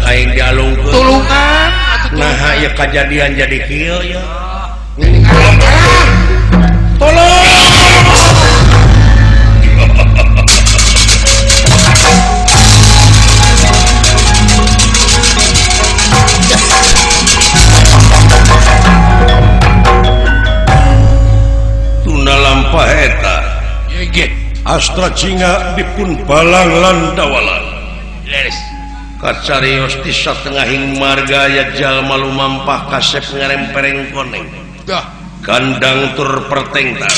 aing dialung tulungan nah ya kejadian jadi kieu ya tolong tuna lampah eta Astra Cinga dipun balang landawalan kacarios di satengahing marga ya jalma lumampah kasep ngarempereng koneng kandang tur pertengtang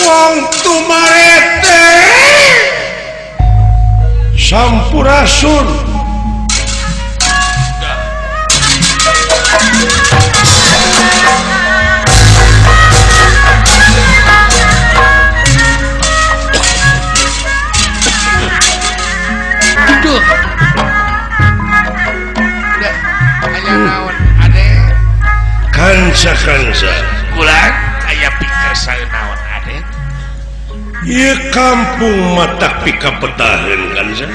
wong tumarete sampurasun kansa bulan aya pikir saeunaon Aden ieu kampung mata pika petaheun kansa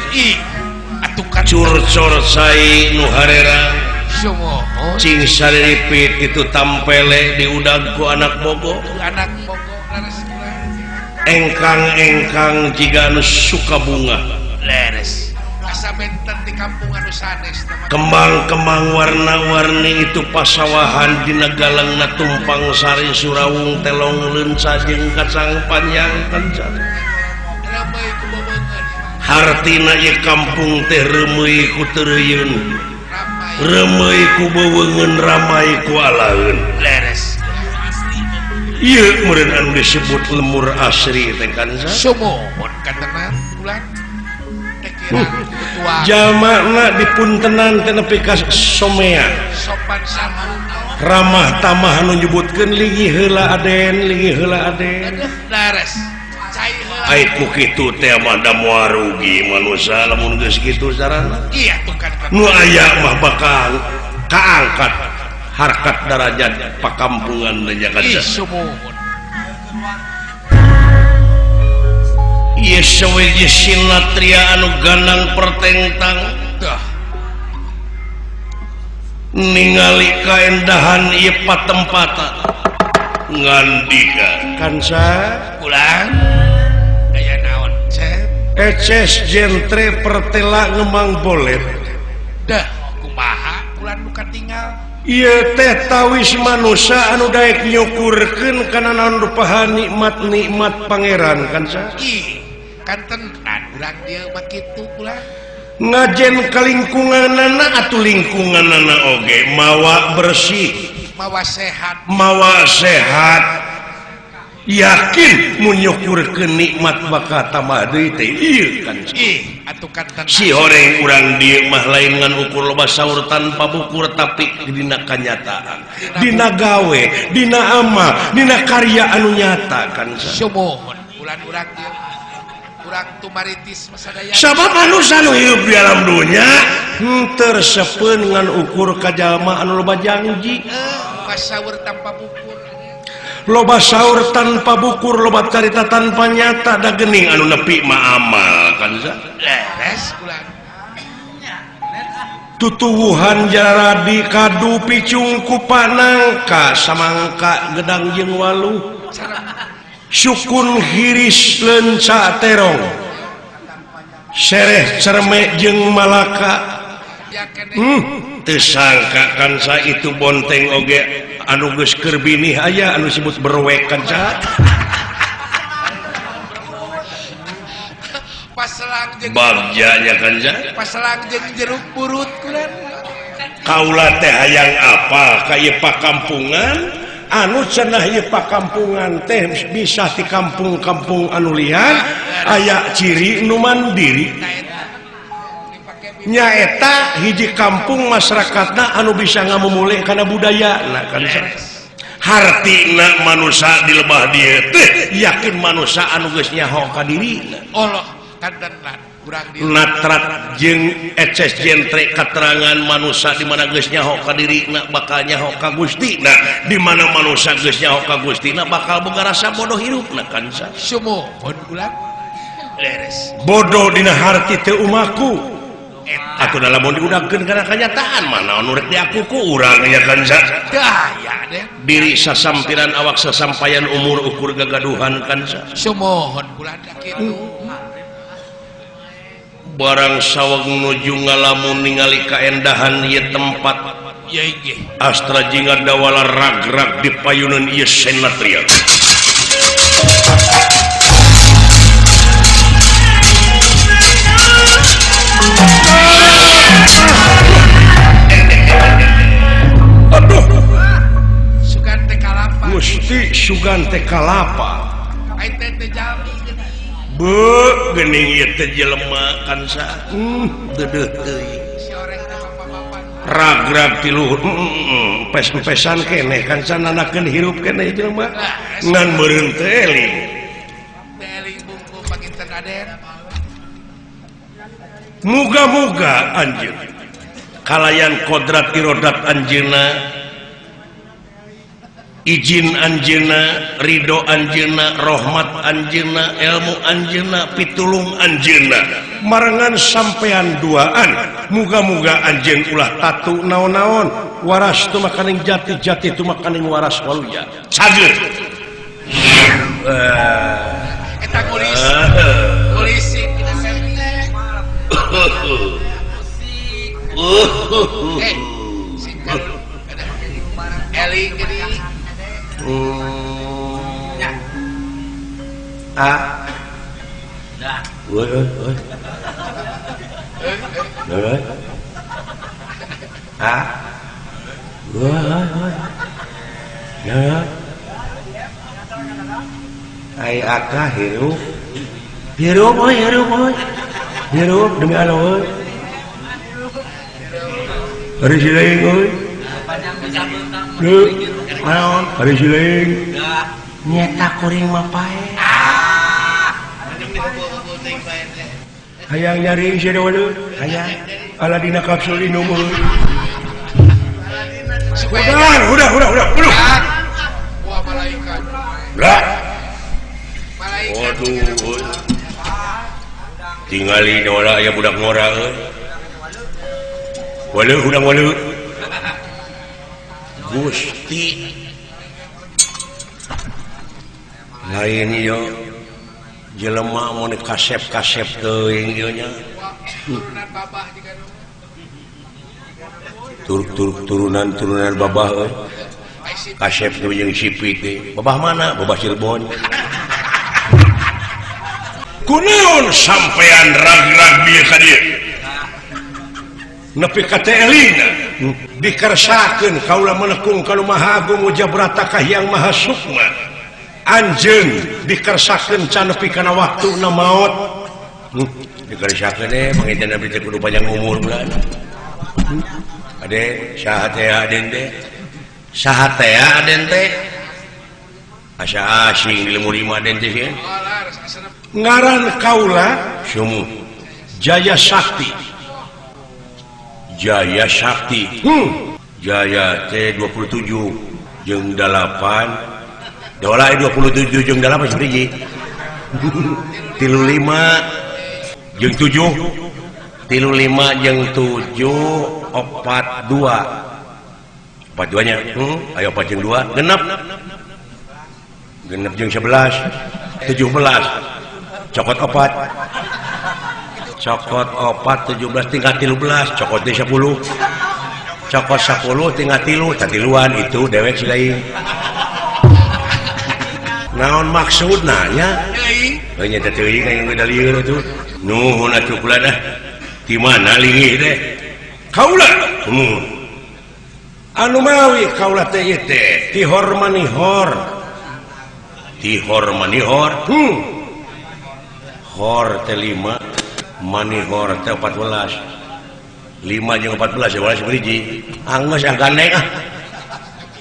atukan curcor sai nu harerang semua cing saripit itu tampele diudag ku anak bogo leres engkang jiga anu suka bunga leres asa benten di kampung anu sanes kembang-kembang warna-warni itu pasawahan dina galangna tumpang sari surawung telong leunca jeung kacang panjang kancan ramai ku bebeungeun hartina ieu kampung teh reumeuy ku teureuyun reumeuy ku beweungeun ramai ku alaeun leres ieu meureun anu disebut lemur asri teh kancan sumohon katenan bulan jamakna dipuntenan teh nepi ka somea sopan santun ramah tamah anu nyebutkeun linggih heula Aden linggih heula Aden leres cai heula ai ku kitu teh mah da moal rugi manusia lamun geus kitu sarana iya tukan nu aya mah bakal kaangkat harkat darajat pakampungan teh Jakarta sumohon ieu saweje sinatria anu gandang pertengtang ningali kaendahan ieu patempatan ngandika kansa bulan aya naon cep eces jentre pertela ngemang bolet dah kumaha bulan nu katinggal ieu teh tawis manusia anu daek nyukurkeun kana naon rupaha nikmat-nikmat pangeran kansa kantenan urang dia mah kitu bulan ngajen ka lingkunganana atuh lingkunganana oge mawa bersih mawa sehat yakin mun nyukurkeun nikmat bakal tambah deui teh ieu kan atuh kantenan si horeng urang dieu mah lain ngan ukur loba saur tanpa bukur tapi dina kanyataan dina gawe dina amal dina karya anu nyata kan sumohon bulan urang dieu urang tumaritis masadaya sabab manusia anu hidup di alam dunia tersepeun ngan ukur kajalma anu loba janji saur tanpa bukur loba saur tanpa bukur loba carita tanpa nyata da geuning anu nepi mah amal kan leres bulan tutuwuhan jaradi kadu picung ku panangka samangka gedang jeung waluh sukun hiris lenca terong sereh cermek jeung malaka teu sangka kansa itu bonteng oge anu geus keur binih aya anu disebut berwek kansa paselang jeung bagjanya kansa paselang jeung jeruk purut kulan kaula teh hayang apa ka ieu pakampungan anu cenah ieu pakampungan teh bisa di kampung-kampung anu liar aya ciri nu mandiri nyaeta hiji kampung masyarakatna anu bisa ngamumule kana budayana kan hartina manusia di lebah dieu teh yakin manusia anu geus nyaho ka dirina Allah kantenan urang dieu natrat jeung eces jentre katerangan manusia di mana geus nyaho ka dirina bakal nyaho ka Gustina di mana manusia geus nyaho ka Gustina bakal boga rasa bodoh hirupna kan sumohon ulang leres bodoh dina harti teu umaku Atuh dalam mau diudangkeun kana kenyataan mana nurek di aku ku urang nya kan daya deh diri sasampiran awak sasampayan umur ukur gagaduhan kan sumohon bulada kitu barang saweg nuju ngalamun ningali kaendahan ieu tempat ya inggih astra jinga dawala rag-rag di payunan ieu senatria aduh Sugante Kalapa Gusti Sugante Kalapa ai teh jami geuning ieu teh jelema kan sa deudeuh teuing si oreng teh bapak-bapak rag-rag ti luhur pes-pesan keneh kan sananakeun hirup keneh jelema ngan meureun teh eling eling bungku panginten Aden muga-muga anjeun kalayan kodrat irodat anjeunna izin anjeunna ridho anjeunna rahmat anjeunna ilmu anjeunna pitulung anjeunna marangan sampean duaan muga-muga anjeun ulah tatu naon-naon waras tu makaning jati-jati tu makaning waras waluya cager eta polisi singkat eling gini ai akah hirup hirup demi Allah euy hari sileung euy naon hari sileung nyeta kuring mah pae hayang nyari si dewa hayang ala dina kapsul inum udah wah malaikat lah malaikat waduh tingali nora aya budak ngora euy walau Gusti lain ieu jelema mun kasep-kasep teuing ieu nya turunan babah juga turunan babah euy kasep teh jeung sipit teh babah mana babah Cirebon kunaon sampean rag-rag bieu ka dieu nepi ka teh elina dikersakeun kaula menekung ka Maha Agung Wijabrata Kahyang Maha Sukma anjeun dikersakeun can nepi kana waktuna maot dikersakeun panginten abdi teh kudu panjang umur bulan ade saha teh aden teh asa asing di lemur lima aden teh ngaran kaula sumu Jaya Sakti Jaya teh 27 jeung 8 dola 27 jeung 8 seperti 35 jeung 7 35 jeung 7 42 nya ayo 4 jeung 2 genep jeung 11 17 cokot 4 17 tinggal 13 cokot 10 cokot 10 tinggal 3 tatiluan itu dewek si lain naon maksudna nya nya teuing aya udah lieur itu nuhun atuh kula dah di mana linggih teh kaula anu mawi kaula teh ieu teh tihor manihor hor teh 5 manihor teh 14 5 jeung 14 ya walas beriji anggeus gandeng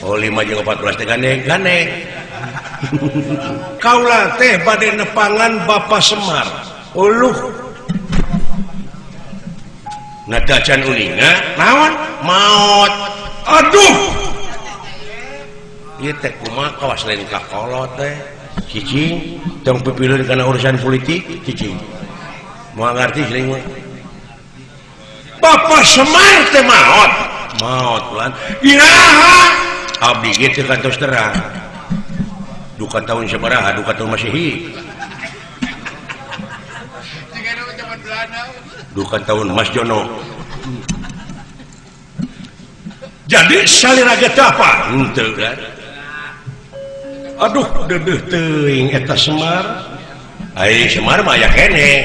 oh 5 jeung 14 teh gandeng kaula teh bade nepangan Bapak Semar uluh nadacan uninga naon maot aduh ieu teh kumaha kawas lain kakolot teh cicing tong pipileuh kana urusan politik cicing moal ngarti seuing mah Bapak Semar teh maot lan abdi gitu kan terus terang duka tahun sabaraha duka tahun Masehi duka tahun Mas Jono jadi saliraga teh apa henteu kan aduh dedeuh teuing eta Semar ai Semar mah aya keneh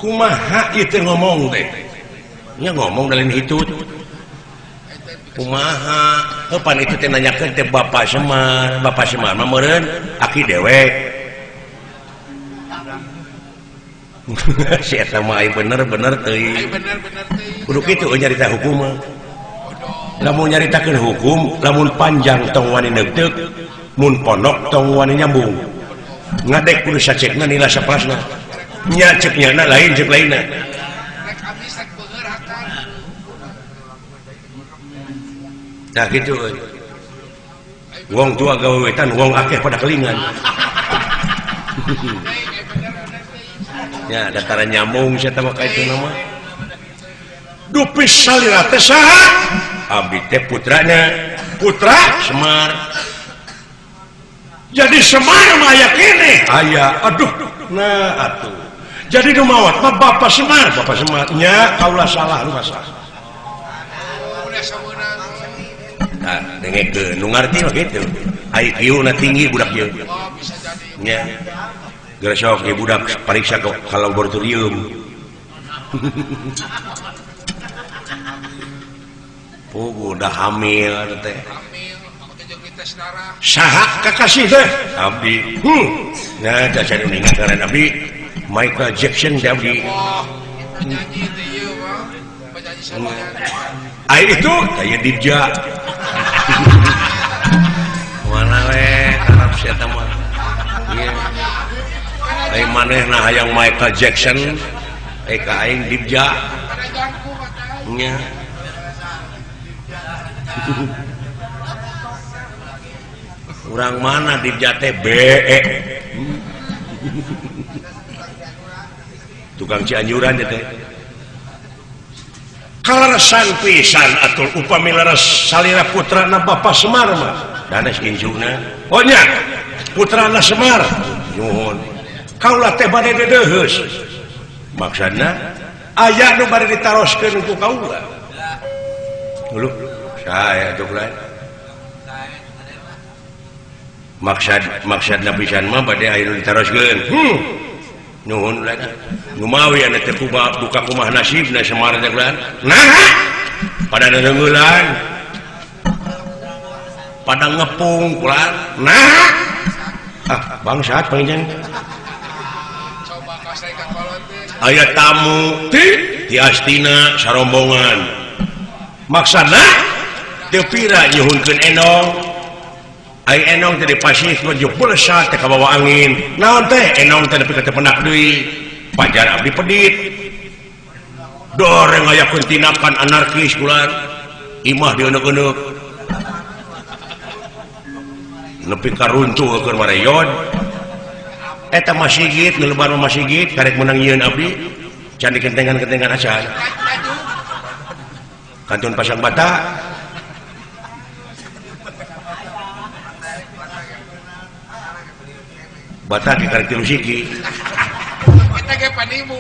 kumaha ieu teh ngomong teh nya ngomong dalin hitut kumaha pan itu teh nanyakeun teh Bapak Semar mah meureun aki dewek si eta mah bener teuing kudu kitu nyarita hukum mah lamun nyaritakeun hukum lamun panjang tong wani neugteug mun pondok tong wani nyambung ngadek kudu sacekna nila saprasna nya cek nyana lain cek lainna nah gitu wong tua gawe wetan wong akeh pada kelingan ya dataran nyambung saya tahu kayak itu nama dupis salira teh saha abdi teh putranya putra Semar jadi Semar mah aya keneh aya aduh nah atuh jadi nu maot mah Bapak Semar nya kaulah salah lu masalah nah dengekeun nu ngarti mah kitu IQ na tinggi budak ieu nya geus sok ieu budak pariksa ke laboratorium udah hamil teh saha kakasih teh abdi nya dasar ningat ngaran abdi Michael Jackson teh abdi penyanyi teh ieu mah penyanyi sabahan ai itu aya Dibja mana we karep sia teh mah ieu ai manehna hayang Michael Jackson ai ka aing Dibja nya urang mana Dibja teh BE tukang Cianjuran teh kalarasan pisan atul upami laras salira putrana Bapak Semar mah danes injuna oh nya putrana Semar nyuhun kaula teh bade dedeheus maksudna aya nu bade ditaroskeun ku kaula dulu saya atuh lain maksudna pisan mah bade aya nu ditaroskeun nuhun ulah ngumawi anu teh buka kumah nasibna Semar teh ulah nah pada ngeungeulan pada ngepung ulah nah bangsat panjang coba kasih ka kolot teh aya tamu ti astina sarombongan maksudna teu pira nyuhunkeun enong ai enong teh dipasih menuju pulsa teh kabawa angin naon teh enong teh nepi ka teh penak deui pajar abdi pedit doreng aya tinakan anarkis kulan imah dieuneuk-euneuk nepi ka runtuh keur mareyon eta masjid ngelebar masjid karek menang nyieun abdi can dikentengan-kentengan acan kantun pasang bata bata di karek tilu siki kita ge panimu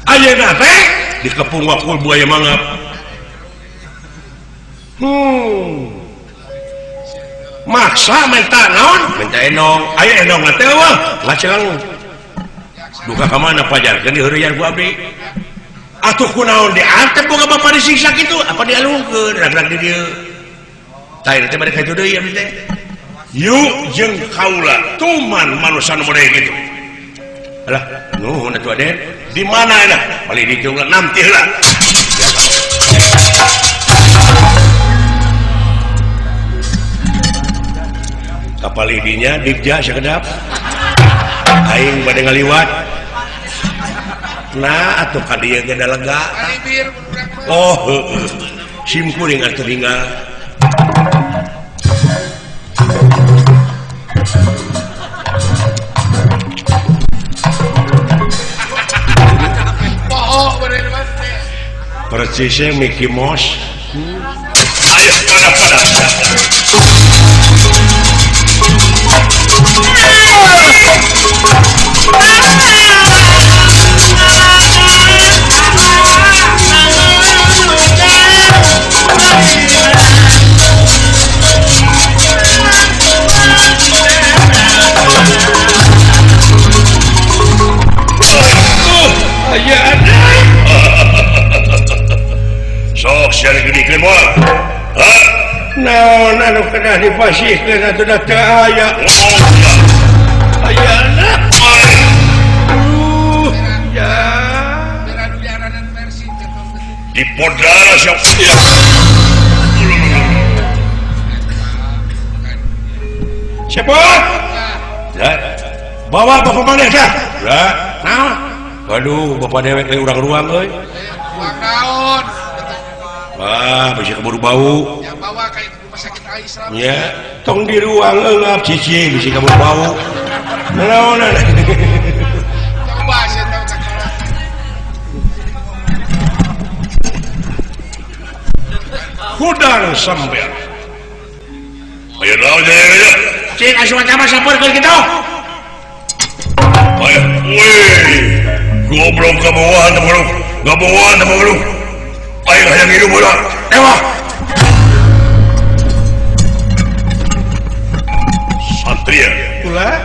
ayeuna teh dikepung wakul buaya mangap maksa minta naon minta enong aya enong teh wah lacelang duka ka mana pajarkeun diheureuyan ku abdi atuh kunaon diantep boga bapa disiksa kitu apa dialungkeun rag-rag di dieu tah teh bade ka itu deui abdi teh yuk jeung kaula tuman manusia nu model kitu alah nuhun atuh Aden di mana eta bali di dieu nanti heula kapal idinya Dibja sakedap aing bade ngaliwat nah atuh ka dieu ge da lega oh heueuh simkuring atuh tinggal percisnya Mickey Mouse. Ayo pada naon anu kena dipasihkeun atuh teh aya. Aya anak. Ya. Di podara siapa? Siapa? Ya. Bawa bapak mana dah? Ya. Nah. Waduh, bapak dewek le urang ruang euy. Ruang naon? Wah, bisa keburu bau. Yang bawa kayak rumah sakit Islam. Ya, tong di ruang engap cici bisa keburu bau. Naonan. Coba saya tahu kakak. Hudang sampean. Ayo dah aja. Cik asuhan sama sampur ke kita. Ayo, weh. Goblok kabawan teman lu. Ayo hayang hidup bola. Ewa. Satria. Pula.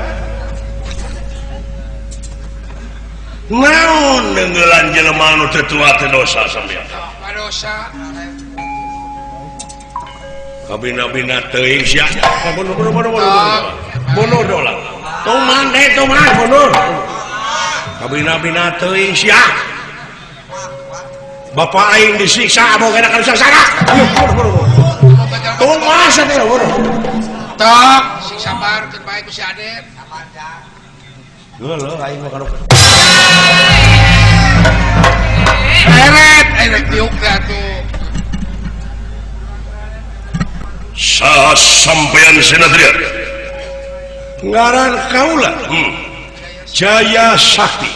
Naon nenggelan jelema anu teu tua teu dosa sampean. Dosa. Kabina-bina teuing sia. Bono dola. Tuman bono. Kabina-bina teuing sia. Bapak aing disiksa boga kana sangsara. Tong masa teh Tok, sing sabar keur bae ku si Aden. Geuleuh aing mah kana. Eret tiuk atuh. Saha sampean Sinatria? Ngaran kaula. Jaya Sakti.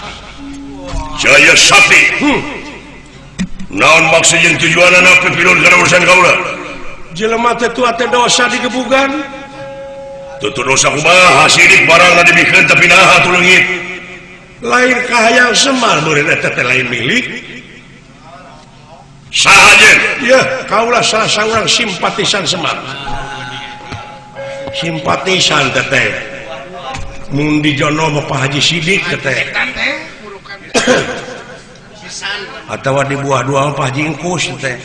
Naon maksud jeung tujuanna pipilun kana urusan kaula? Jelema teh tua teh dosa digebugan. Tutu dosa kumaha sidik barangna dibikeun tapi naha tu leungit. Lain kahayang Semar meureun eta teh lain milik. Sahajen? Ya, kaulah salah seorang simpatisan Semar. Simpatisan teteh. Mun di jono Bapak Haji Sidik teteh. Atawa di buah dua Pak Haji Engkus teteh.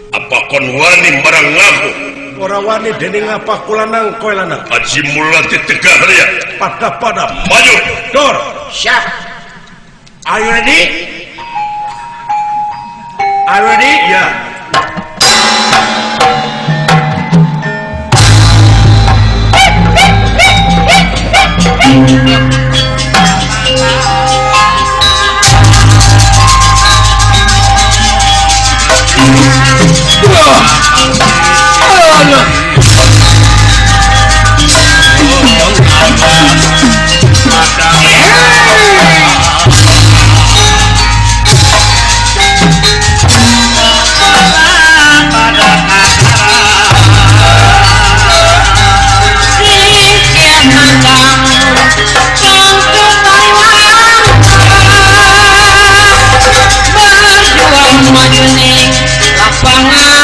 Apa kon wani barang ngaku? Ora wani dening apa kulanang koe lanang. Haji Mulati tegah ya. Pada maju. Dor. Siap. Are you ready? Are you ready? Ya. Lapangan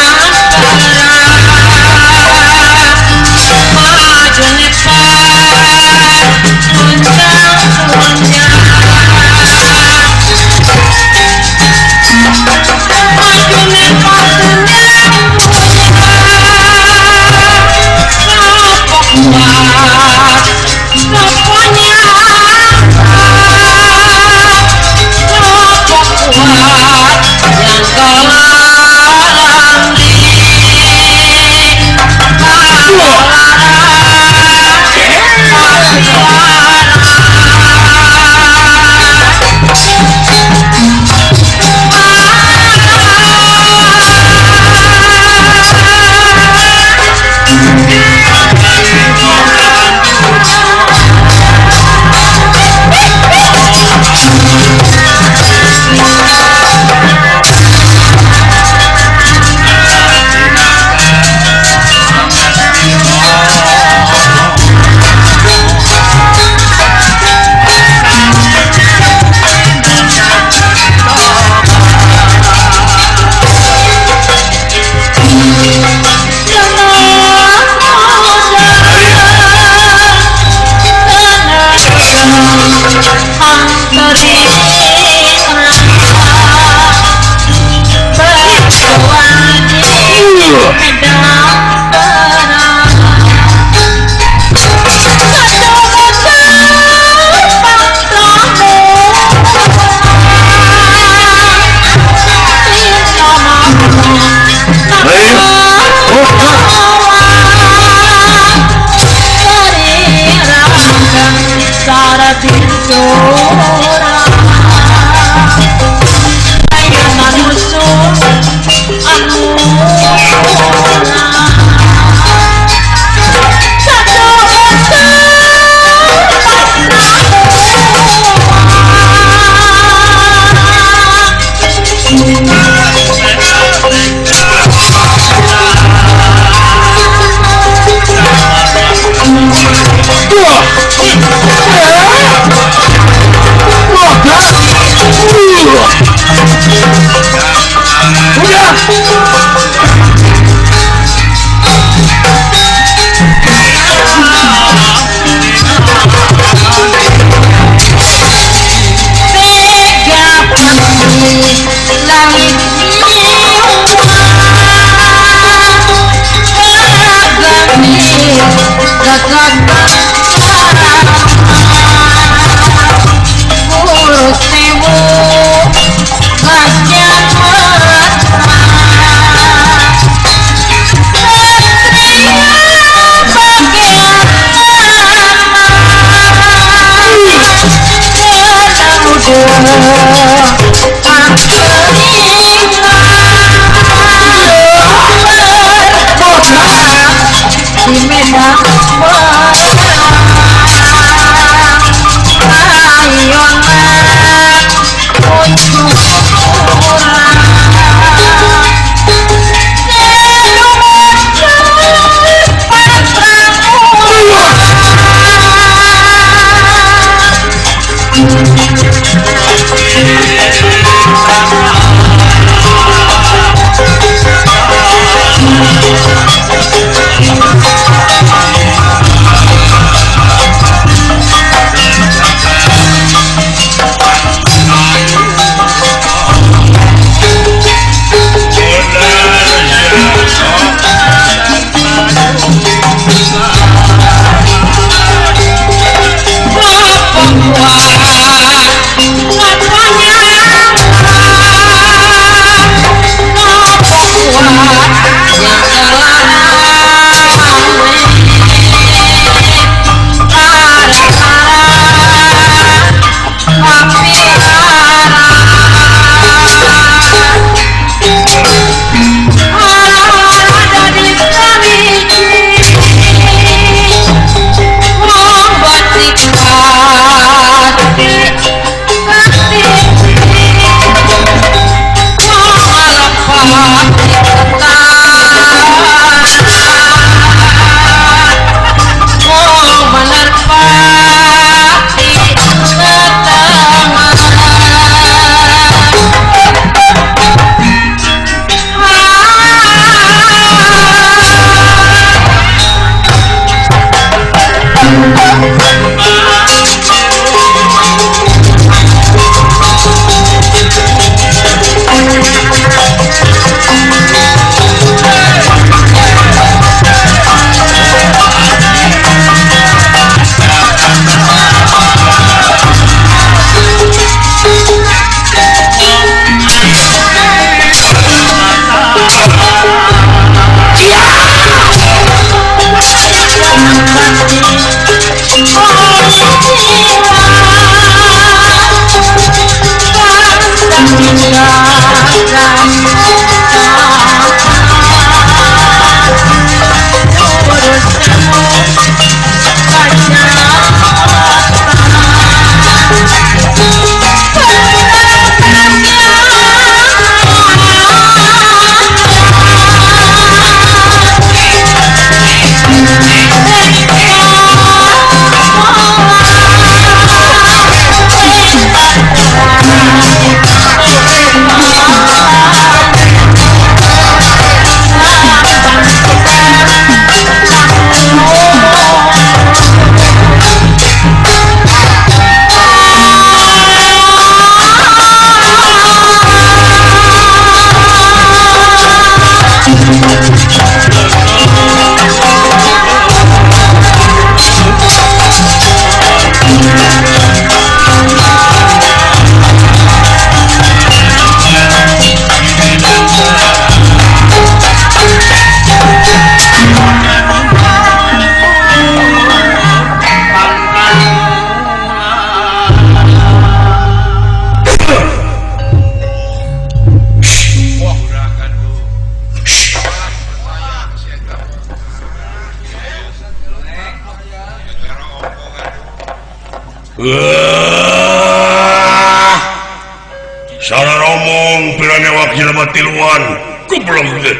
salah ngomong pirane wakil mati luan goblok teh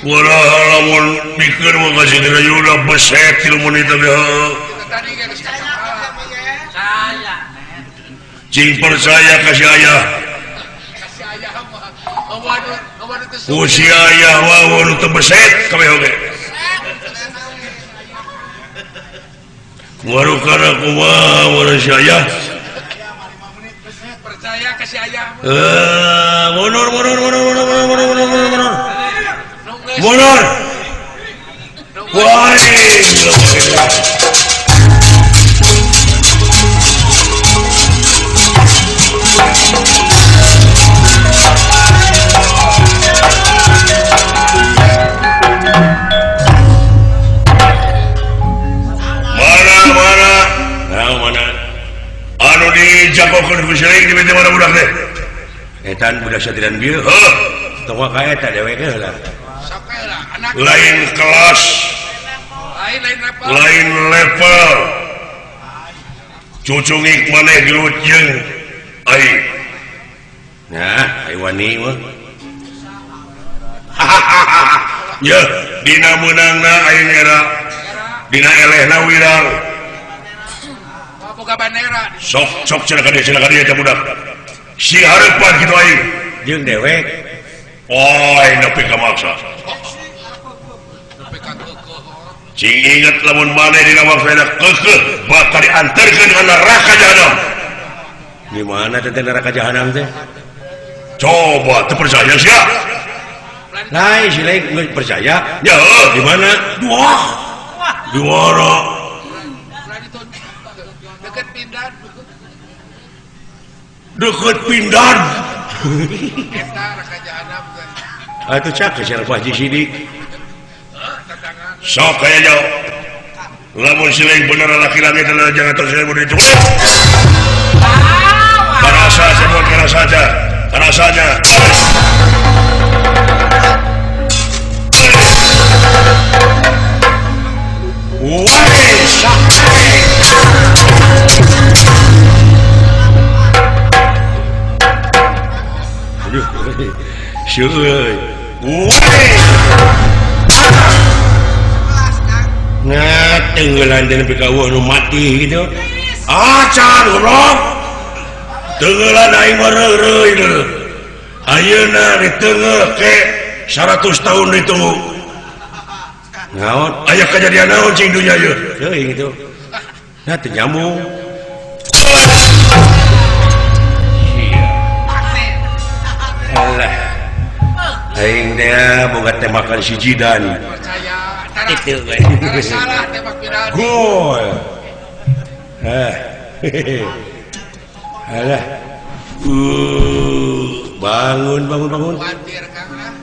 lamun mikir mah kasih dina yuda beset ilmu ni teh Tadi kan cing percaya kasih ayah kasih ayah mah. Awan itu usia ayah wawan teu beset kabeh oge warukana kumaha mun ayah percaya kasih ayah. mundur Nunggu mundur wah mana anu dijagokeun ku seuing di bete mana budak teh etan budak satiran bieu heuh tong ka eta dewe heula sok lah anak lain kelas lain level cucungik maneh gelut jeung ai nah ai wani mah ya dina meunangna aing era dina elehna wirang boga bandera. sok cenah dia teh budak si hareupan kitu aing jeung dewek oi nepi ka maksa Sampai kageuh. cing inget lamun maneh dina maksana keukeuh bakal diantarkeun ka neraka jahanam di mana teh neraka jahanam teh coba teu percaya sia lain si lain geus percaya ya di mana wah di mana Deket pindah. deket pindan Eta raka jahanam teh. atuh cak ke siapa Haji Sidik Tandangan. sok kaya jauh lamun si lain bener laki-laki adalah jangan terus saya mudah itu karena saja buat karena saja syukur tenggelan dan pikawah nu mati gitu acan goblok tenggelan aing meureuy deh ayeuna ditengel ke 100 tahun ditunggu naon aya kejadian naon cing dunya ieu teuing itu nah teu nyambung alah aing teh boga teh makan si jidan Percaya. itu Tara salah tembak pindah. gol alah bangun Khawatir Kang ah.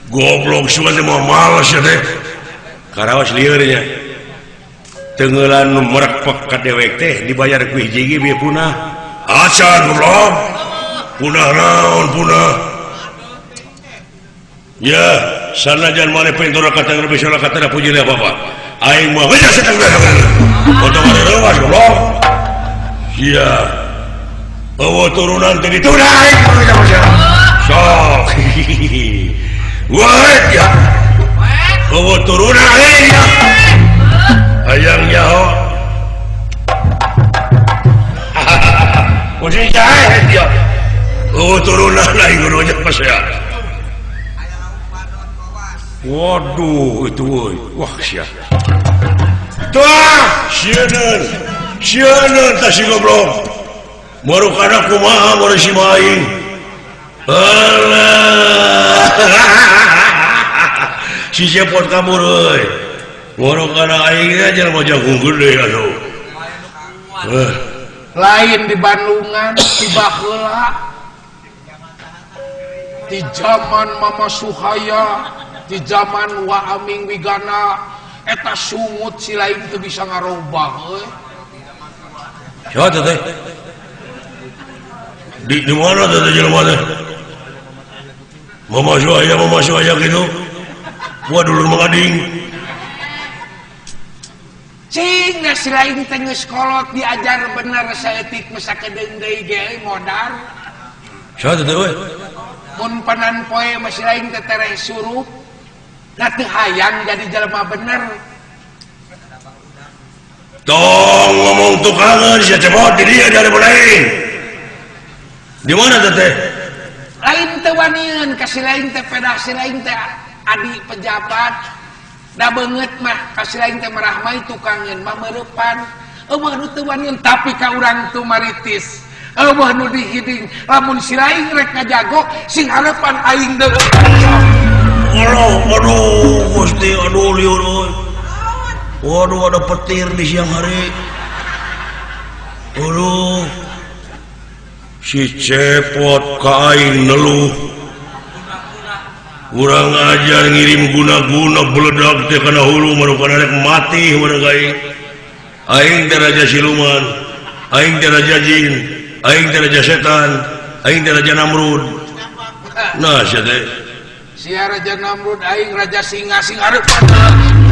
goblok semua teh mau males ya teh karaos liurnya tenggelan merak pekat dewek teh dibayar ku hiji ge punah acan goblok punah naon punah ya sanajan maneh pintura kata lebih salah kata puji dia apa aing mah beja seteng potong ada rewas goblok iya bawa turunan tadi tunai sok wah ya bawa turunan aing ya ayang nyaho uji jahit ya bawa turunan aing gurunya pas ya waduh itu woy wah sia tuh sieun tah si goblok baru kana kumaha baru si maing alah si cepot kabur euy baru kana aing aja mah jagung gede atuh Lain di Bandungan di baheula di zaman Mama Suhaya di zaman Wa Aming Wigana eta sungut si lain teu bisa ngarobah euy. siapa teh di mana teh jelema teh Mama Suhaya gitu gua dulu mengading cing silain tenggeus kolot diajar bener saeutik masa kedeung deui ge modal. Saha teh we? Mun panan poe masih lain teh tereh surup. Da teu hayang jadi jelema bener. Tong ngomong tukangan sia cepot di dia dari lain. Di mana teh? Lain teh wanieun kasih lain teh pedah si lain teh adi pejabat. Da beungeut mah kasih lain teh merahmai tukangeun mah meurepan. Eueuh nu teu wanieun tapi ka urang tu maritis. Eueuh nu dihiding lamun si lain rek ngajago sing harapan aing deui. Aduh, Gusti, aduh liur. Waduh, ada petir di siang hari. Aduh, si cepot ka aing neluh. Urang ajar ngirim guna-guna beledak teh kana hulu marukana rek mati marang aing. Aing teh raja siluman, aing teh raja jin, aing teh raja setan, aing teh raja Namrud. Nah, sia teh. Sia raja Namrud aing raja singa sing hareupan.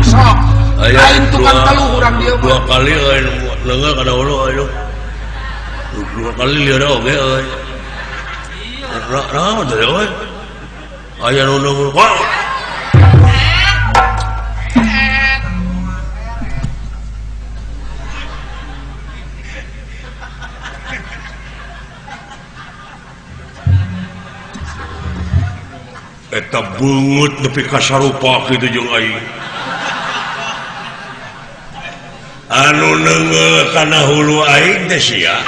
Sok. Aing tukang teluh urang dieu mah. 2 kali aing leungah kana hulu aing. 2 kali lieur oge euy. Naon teh euy? Aya nu nunggu. Wah. Eta beungeut nepi ka sarupa kitu jeung aing. Anu neungeul kana hulu aing teh sia.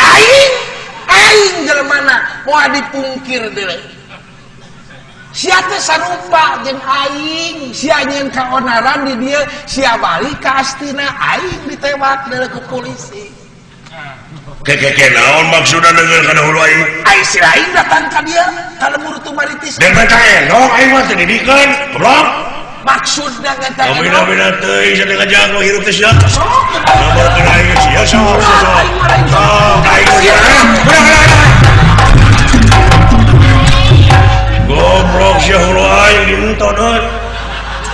Aing jelemana moal dipungkir deui. Sia teh sarupa jeung aing, sia nyeun kaonaran di dieu, sia balik ka astina aing ditembak deui ku polisi. Keke naon maksudna neungeul kana hulu aing? Aing si lain datang ka dieu, ka lembur tu maritis. Dan baca endong aing mah teu didikeun, goblok. Maksudna ngata Bina-bina teuing sadeng ngajago hirup teh sia. sok. Nomorkeun aing sia sok. Aing sia. Goblok sia hulu aing dinton euy.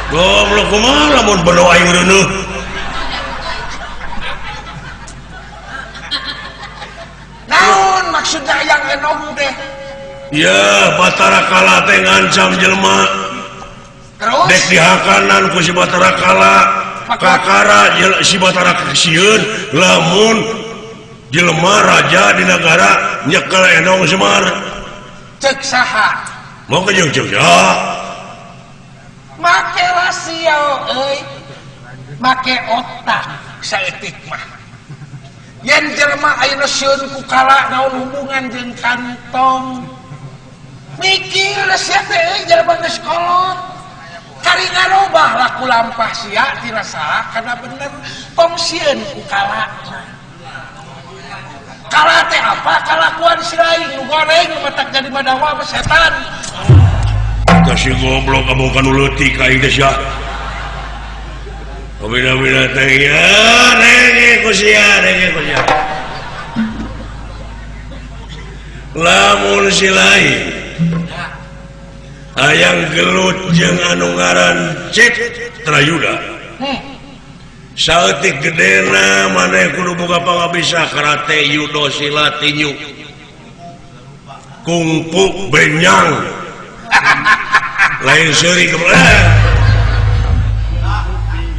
Goblok kumaha lamun beno aing reuneuh. Naon maksudna yang enong teh? Ya, Batara Kala teh ngancam jelema. Terus Dek dihakanan ku si Batara Kala. Kakara si Batara kesieun lamun jelema raja di negara nyekel Enong Semar. cek saha? Mau ke jeung ya. Make rasio euy. Make otak saeutik mah. Yen jelema ayeuna sieun ku kala naon hubungan jeung kantong. Mikir sia teh euy jelema geus kolot. Kari ngarobah laku lampah sia tina salah kana bener tong sieun ku kala. Kala teh apa? Kalakuan si lain nu goreng nu matak jadi badawa setan. Kasih goblok kamu kan leutik ka aing teh sia. Bina-bina teh ya, renge ku sia. Lamun si lain hayang gelut jeung anu ngaran Citrayuda. Saeutik gedena maneh kudu boga pangabisa karate, judo, silat, tinju, kungfu, benyang. Lain seuri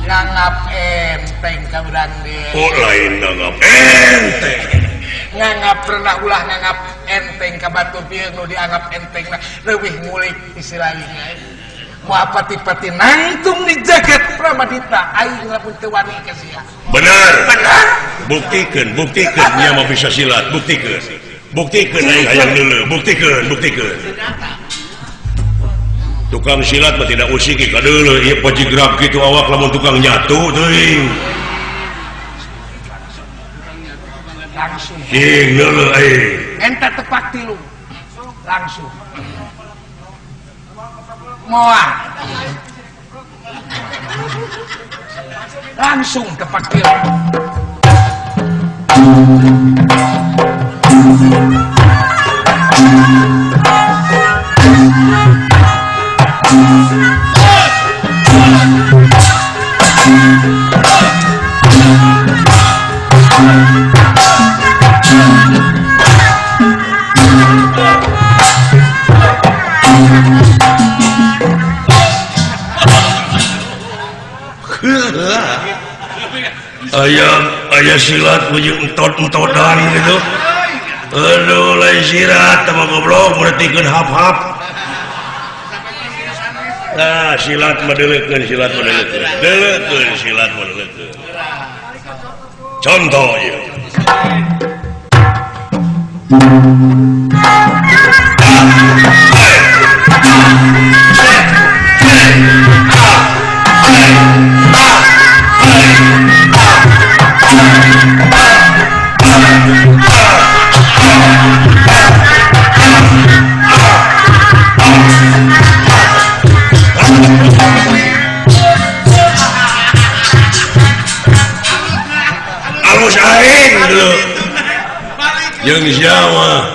Nganggap enteng ka urang dieu. Oh lain nganggap enteng. Nganggap pernah ulah nganggap enteng ka batu pieu nu dianggap enteng leuwih ngulik istilahnya. Moal pati-pati nangtung di jagat Pramadita aing lamun teu wani ka sia. Benar. Buktikeun nya mah bisa silat, buktikeun aing hayang deuleu, buktikeun. Tukang silat mah tidak usik ka deuleu, ieu pajigrab kitu awak lamun tukang nyatu teuing. Langsung. Cing deuleu aing. Enta tepak tilu. Langsung. Moal. Langsung tepak tilu. ayah silat ujung entot-entotan gitu. Aduh, lain sirat sama goblok merhatikan hap-hap. Nah, silat medelekeun silat medelekeun. Contoh ya. Alus aing dulu yang Jawa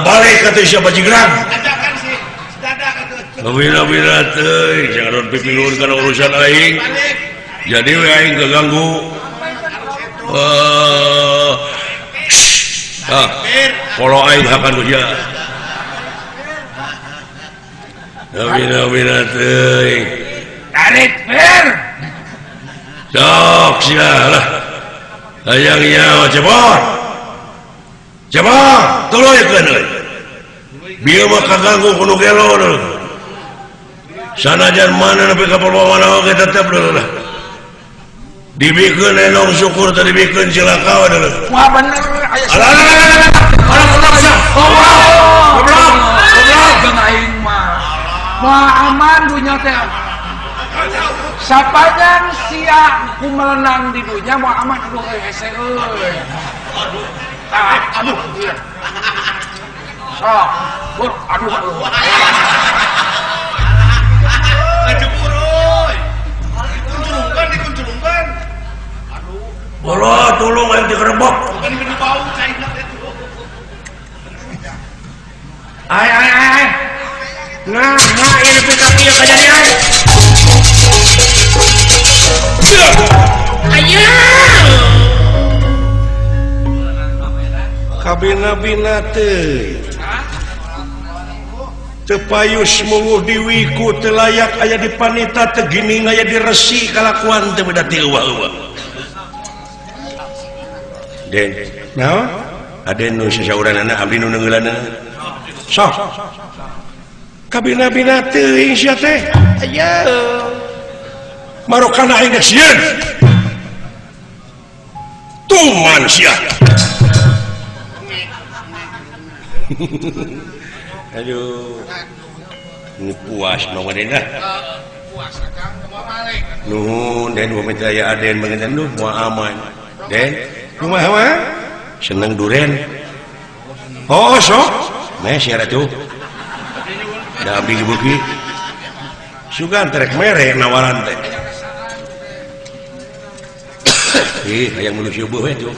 balik ke siapa jigrang bina-bina teh jangan pipilun karena urusan aing jadi aing keganggu kalau aing akan kerja bina-bina teh tarik ber sok sialah hayang nyawa cepot tuluy keun bieu mah kaganggu kudu gelo deuleuh sanajan mana nepi ka perlawanan oge tetep deuleuh dibikeun enong syukur teh dibikeun cilaka deuleuh wah bener aya goblok jeung aing mah aman dunya teh sapajan sia ku melenang di dunya mau aman aduh hese euy aduh sok bur aduh dikuncurungkan bola tulung aing dikerebok ai nah ini pika kieu kajadian kabina-bina teh tepayus munguh diwiku telayak aya di panita tegini aya di resi kalakuan teh beda ti eueuh den naon aden nu sasauranana abdi nu neungeulana sok kabina-bina teuing sia teh aya marokana aing sieun tuman sia aduh ini puas mau ngadena puas akang mau balik nuhun den minta aya aden mengendan lu mau aman den kumaha mah seneng duren oh sok meh sia ratu da abdi gebuki sugan terek mere nawaran teh ih hayang meulu syubuh we tuh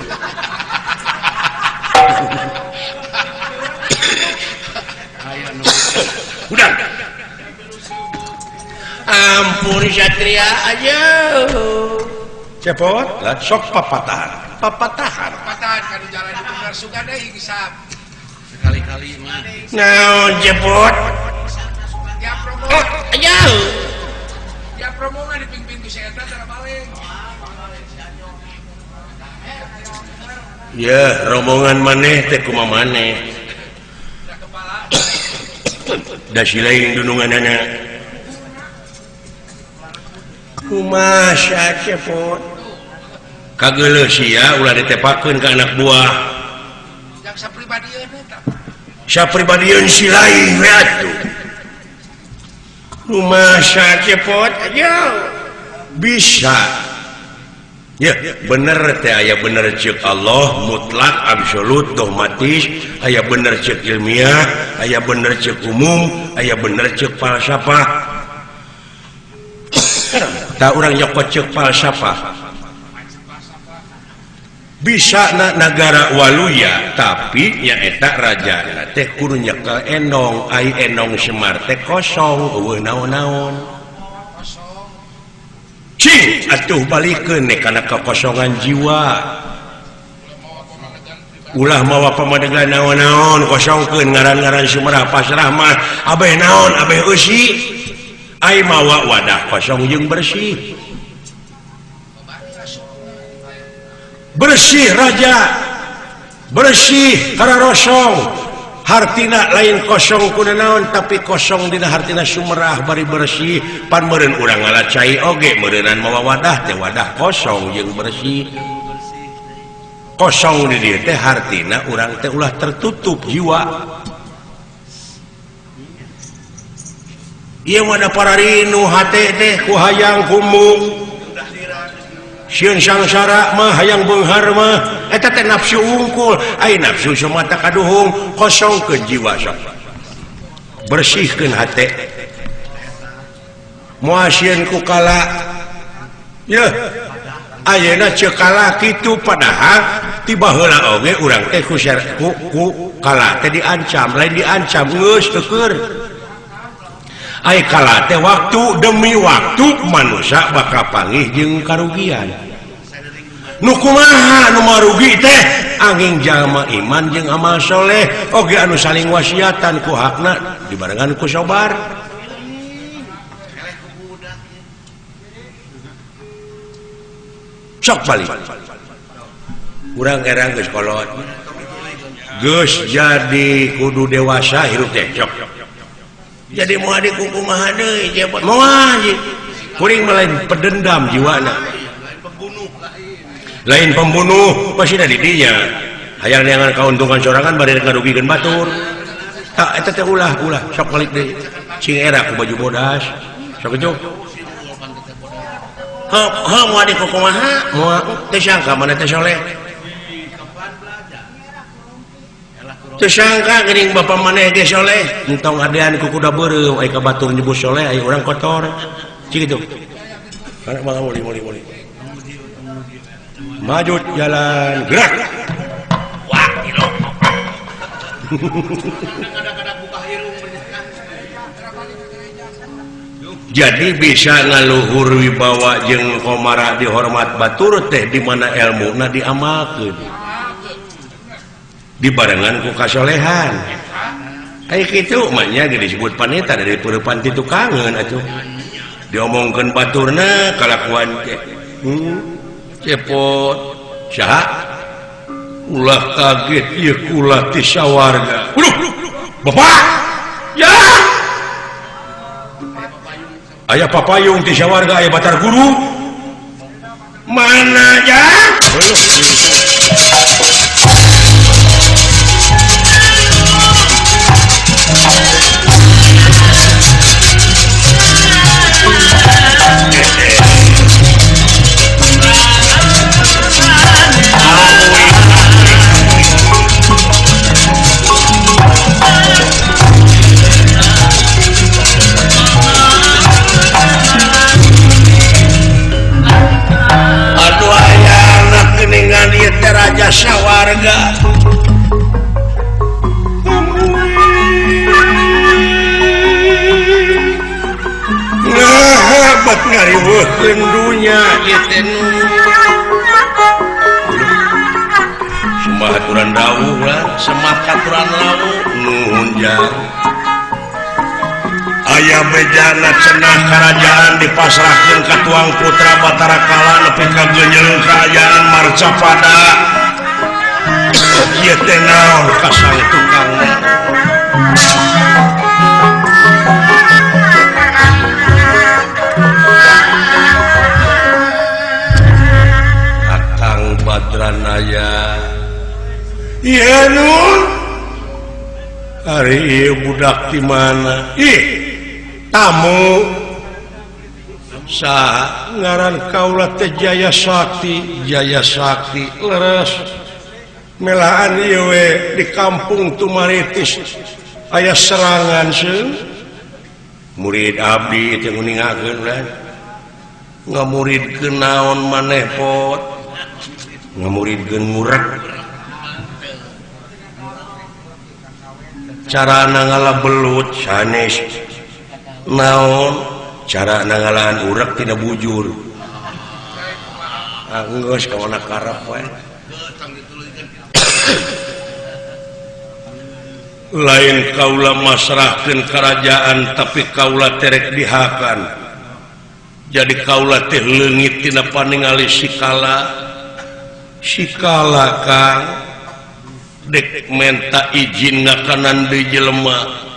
udah ampun satria aja cepot sok papatahan kan jalan di bener sugan deui hisab sekali-kali mah naon cepot ya promo aja ya promo mah diping-ping ku si eta tara balik ya rombongan maneh teh kumaha maneh da silaing dununganana kumaha cepot kageuleuh sia ulah ditepakeun ka anak buah yang sapribadieun eta sapribadieun si lain we atuh kumaha cepot aja bisa ya bener teh aya bener ceuk Allah mutlak absolut dogmatis aya bener ceuk ilmiah aya bener ceuk umum aya bener ceuk falsafah tak urang nyokot ceuk falsafah bisa negara waluya tapi nya eta rajana teh kudu nyekel enong ai enong Semar teh kosong eueuh naon-naon atuh balik ke karena kekosongan jiwa ulah mawa pamadegan naon-naon kosongkeun ngaran-ngaran Sumerah pasrah mah abeh naon abeh eusi ai mawa wadah kosong jeung bersih raja bersih kararosong hartina lain kosong kuna naon tapi kosong dina hartina Sumerah bari bersih pan meureun urang ngalacai oge meureunan mawa wadah teh wadah kosong jeung bersih kosong di dieu teh hartina urang teh ulah tertutup jiwa ieu mah da pararinu hate teh ku hayang kumu sieun sangsara mah hayang beunghar mah eta teh nafsu unggul ai nafsu semata kaduhung kosongkeun jiwa sok bersihkeun hate moal sieun ku kala ye ayeuna ceuk kala kitu padahal tiba heula oge urang teh ku kala teh diancam lain diancam geus teu keur ai kala teh waktu demi waktu manusia bakal panggih jeung karugian nu kumaha nu marugi teh angin jalma iman jeung amal soleh oge anu saling wasiatan ku hakna dibarengan ku sabar sok balik urang erang geus kolot geus jadi kudu dewasa hirup teh sok jadi mau adik kumaha deui jepot moal kuring lain pedendam jiwana lain pembunuh pasti dari dinya hayang neangan kauntungan sorangan bari ngarugikeun batur tak eta teh ulah sok balik deui cing era ku baju bodas sok itu ha mau adik kumaha moal teh sangka mana teh soleh tersangka geuning bapa maneh ge soleh entong adean ku kuda beureuh ai ka batur nyebut soleh ai urang kotor cing kitu kana mah muli maju jalan gerak wah kilo jadi bisa ngaluhur wibawa jeung komara dihormat batur teh di mana ilmuna diamalkeun dibarengan ku kasolehan kayak gitu maknya disebut paneta dari peurepan ti tukangeun atuh diomongkeun baturna kalakuan teh cepot saha ulah kaget ieu ulah ti sawarga bapak ya aya papayung ti sawarga aya batar guru mana ya raja sawarga ngahabat ngariweukeun dunya ieu teh sembah aturan dawuh lah semat aturan dawuh nuhun jang aya bejana cenah kerajaan dipasrahkeun ka tuang putra Batara Kala nepi ka geunyeung kaayaan Marcapada ieu teh naon ka sang tukangna Akang Badranaya ieu nun hari ieu budak di mana tamu saha ngaran kaula teh Jaya Sakti leres melaan ieu we di kampung Tumaritis aya serangan seun murid abdi teh nguningakeun lah ngamuridkeun naon maneh pot ngamuridkeun ngurek carana ngalabelut sanes naon cara nangalaan urak tina bujur geus kawana karep we lain kaula masrahkeun kerajaan tapi kaula terek dihakan jadi kaula teh leungit tina paningali sikala Kang dek menta izin ngakanan deui jelema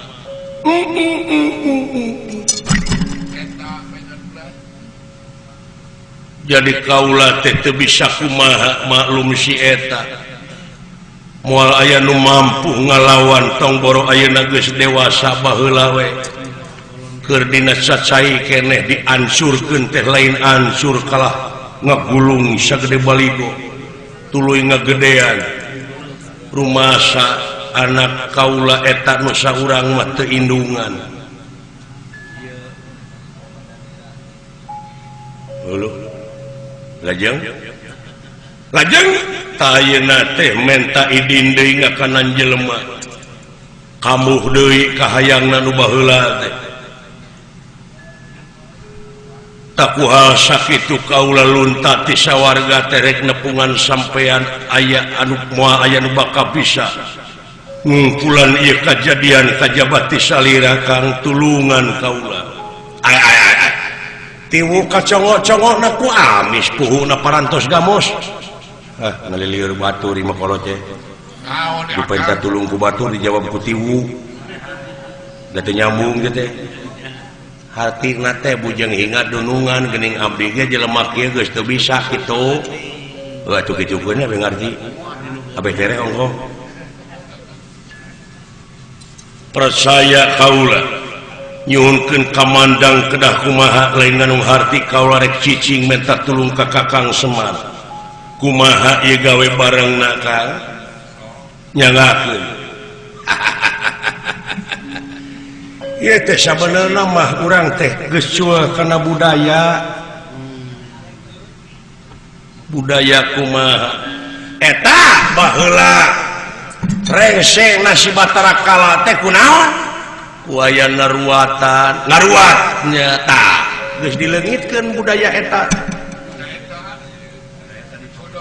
jadi kaula teh teu bisa kumaha maklum si eta moal aya nu mampu ngalawan tong boro ayeuna geus dewasa baheula we keur dina cacai keneh diansurkeun teh lain ansur kalah ngagulung sagede baligo tuluy ngagedean rumasa anak kaula eta nu saurang mah teu indungan heuh lajeng ayeuna teh menta idin deui ngakanan jelema kambuh deui ka hayangna nu baheula teh takuha sakitu kaula lunta ti sawarga terek nepungan sampean aya anu moal aya nu bakal bisa ngumpulan ieu kajadian kajabat ti salira Kang tulungan kaula tiwu kacongo-congona ku amis puhuna parantos gamos ngalilieur batur di makoloce dipenta tulung ku batur dijawab ku tiwu da teu nyambung ge teh hartina teh bujang hingat dunungan geuning abdi ge jelema kieu geus teu bisa kitu atuh kicukeun we ngarti abeh tere ongko percaya kaula nyuhunkeun kamandang kedah kumaha lain nganu harti kaula rek cicing minta tulung ka Kakang Semar kumaha ieu gawe barengna Kang nyangakeun ieu teh sabenerna mah urang teh geus cuel kana budaya kumaha eta baheula rengseng nasi batara kala teh kunaon aya ngaruatnya tah geus dileungitkeun budaya eta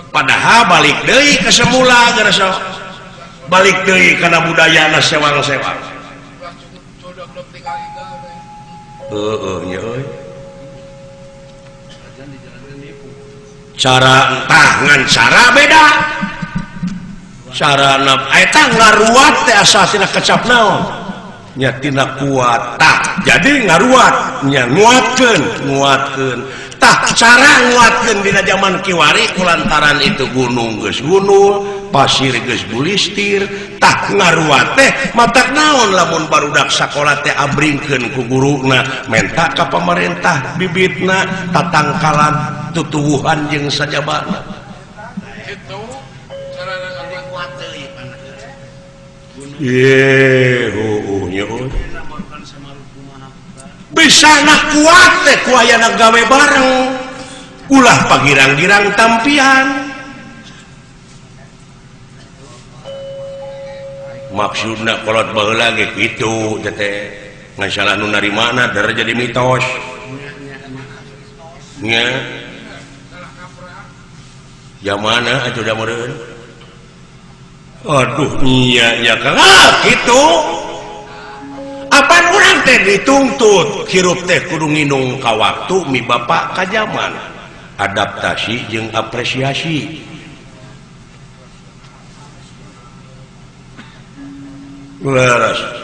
padahal balik deui ke semula gerasa balik deui kana budayana sewang-sewang nya euy cara entah ngan cara beda carana eta ngaruat teh asasina kecap naon nya tina kuat tah jadi ngaruat nya nguatkeun tah cara nguatkeun dina zaman kiwari kulantaran itu gunung geus gunul pasir geus bulistir tah ngaruat teh matak naon lamun barudak sakola teh abringkeun ku guruna menta ka pamarentah bibitna tatangkalan tutuwuhan jeung sajabana kitu carana kuat deui bisa nak kuat teh ku ayana gawe bareng ulah pagirang-girang tampian maksudna kolot baheula ge kitu teh ngan salah nu narimana dara jadi mitos nya jamana atuh da meureun aduh iya Kang gitu apaan urang teh dituntut hirup teh kudu nginung ka waktu mi bapak ka zaman adaptasi jeung apresiasi leres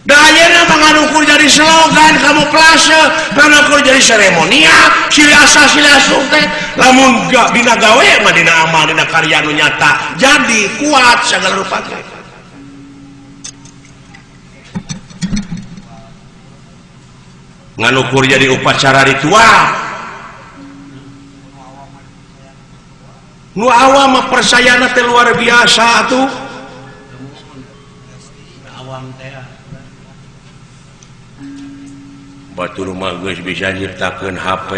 dayana manganukur jadi slogan kamu plase manganukur jadi seremonial ciri asa ciri asuh teh lamun gak dina gawe mah dina amal dina karya nu nyata jadi kuat segala rupa teh nganukur jadi upacara ritual nu awam mah persayana teh luar biasa atuh awam teh batur mah geus bisa nyiptakeun HP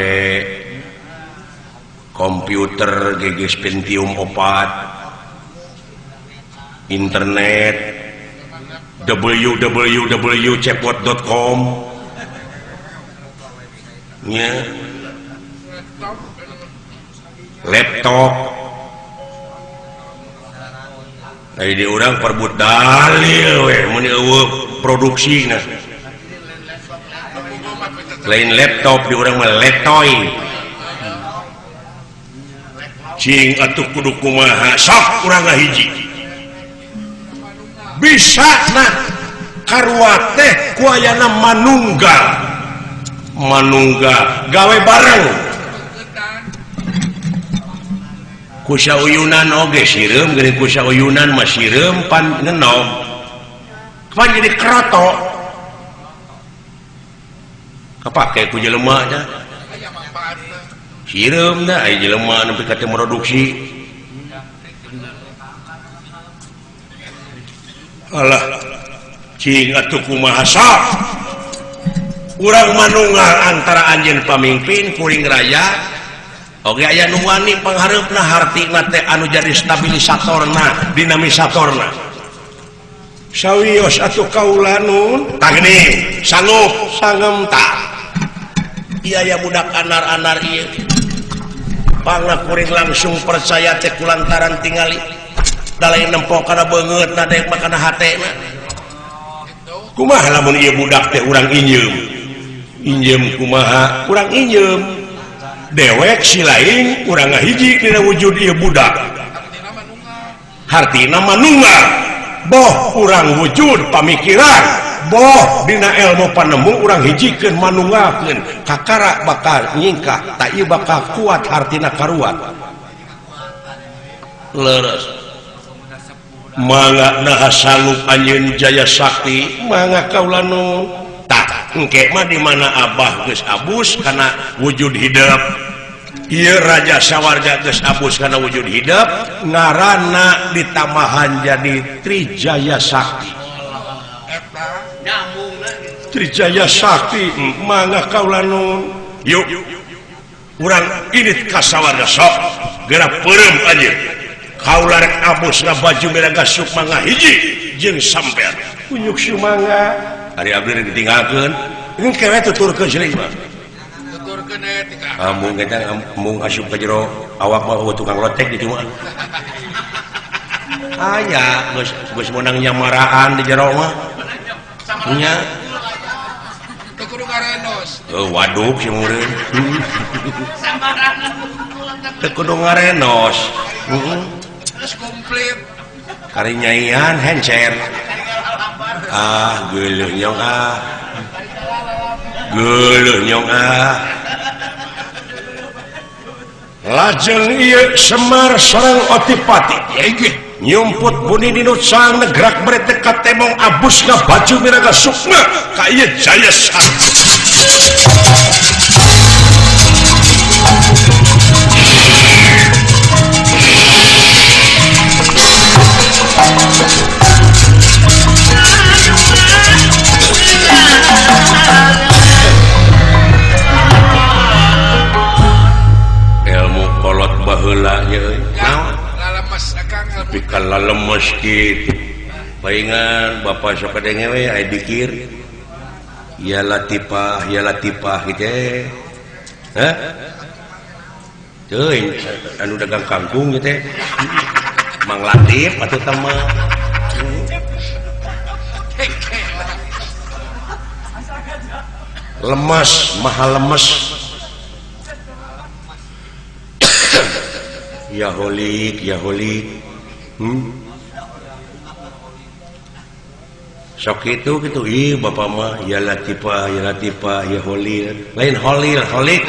komputer geus Pentium 4 internet www.cepot.com nya laptop di orang perbut dalil produksi lain laptop di orang meletoy cing atuh kudu kumaha sok urang hiji bisa nah karua teh kuayana manunggal gawe bareng kusauyunan oge sireum geuning kusauyunan mah sireum pan ngenom pan jadi kroto kapake ku jelema nya sireum da aya jelema nepi ka teu produksi alah cing atuh kumaha sok urang manunggal antara anjeun pamimpin kuring raya oge aya nu wani panghareupna hartina teh anu jadi stabilisatorna dinamisatorna sawios atuh kaula nun tah geuning sanggup sangem tah ieu aya budak anar-anar ieu pangna kuring langsung percaya teh kulantaran tingali dalai nempo kana beungeutna teh kana hatena kumaha lamun ieu budak teh urang injem kumaha urang injem dewek si lain urang ngahiji dina wujud ieu budak hartina manunggal boh urang wujud pamikiran boh dina ilmu panemu urang hijikeun manunggalkeun kakara bakal nyingkah ta ieu bakal kuat hartina karuat leres mangga nah sanggup anjeun jaya sakti mangga kaula nu tah engke mah di mana abah geus abus kana wujud hidup ieu raja sawarga geus abus kana wujud hidup ngaranna ditambahan jadi Trijaya Sakti Trijaya Sakti mangga kaula nu yuk urang init ka sawarga sok geura peureum anjeun kaula rek abus na baju merah gasuk mangga hiji jeung sampean kunyuk sumangga ari abdi rek ditinggalkeun engke we tuturkeun seuing mah tuturkeun tika amung eta amung asup ka jero awak mah tukang lotek di mah aya geus meunang nyamaraan di jero mah nya teu kudu ngarenos waduk si mureun teu kudu ngarenos komplit kari nyaian hancer geuleuh nyong lajeng ieu Semar sareng Otipati nyumput buni dinu sang negrak berete ka temong abus ka baju miraga sukma ka ieu Jaya Sakti ilmu kolot baheula nya lalemes akang tapi kalau lemes kitu paingan bapak sok kadenge we aya dikir ya latifah kitu heh teuing anu dagang kangkung teh Mang Latif atuh tama lemes mahal lemes ya holik sok itu gitu ih bapak mah ya latifah ya holik lain holik holik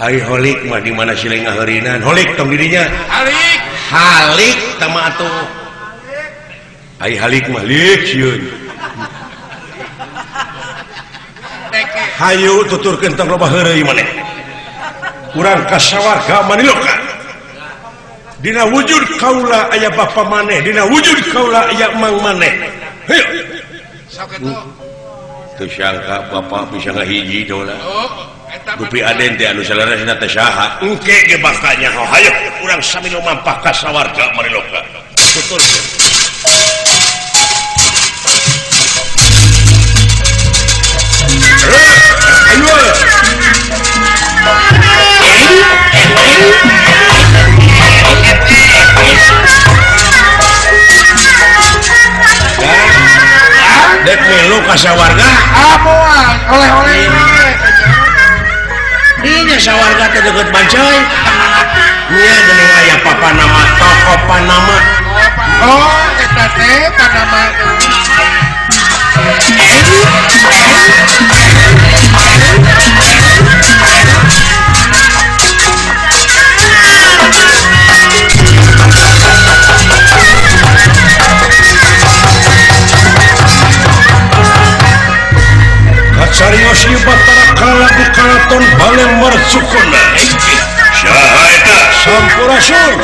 ai holik mah di mana sileng ngaheurinan holik tong dirinya halik tama atuh ai halik mah lik sieun hayu tuturkeun tong loba heureuy maneh urang ka sawarga Maniloka dina wujud kaula aya bapa maneh dina wujud kaula aya mang maneh heuh teu sangka bapa bisa ngahiji dola dupi aden teh anu salarasna teh saha engke ge bakanya hayu urang sami nu mampah ka sawarga Maniloka tuturkeun dek milu kasawarga oleh-oleh ini sawarga teh deket Bancoy nya geuning aya papa nama toko Panama eta teh Panama Kacarios ieu Batara kalagu kalaton bale mercukuna saha eta Sampurasun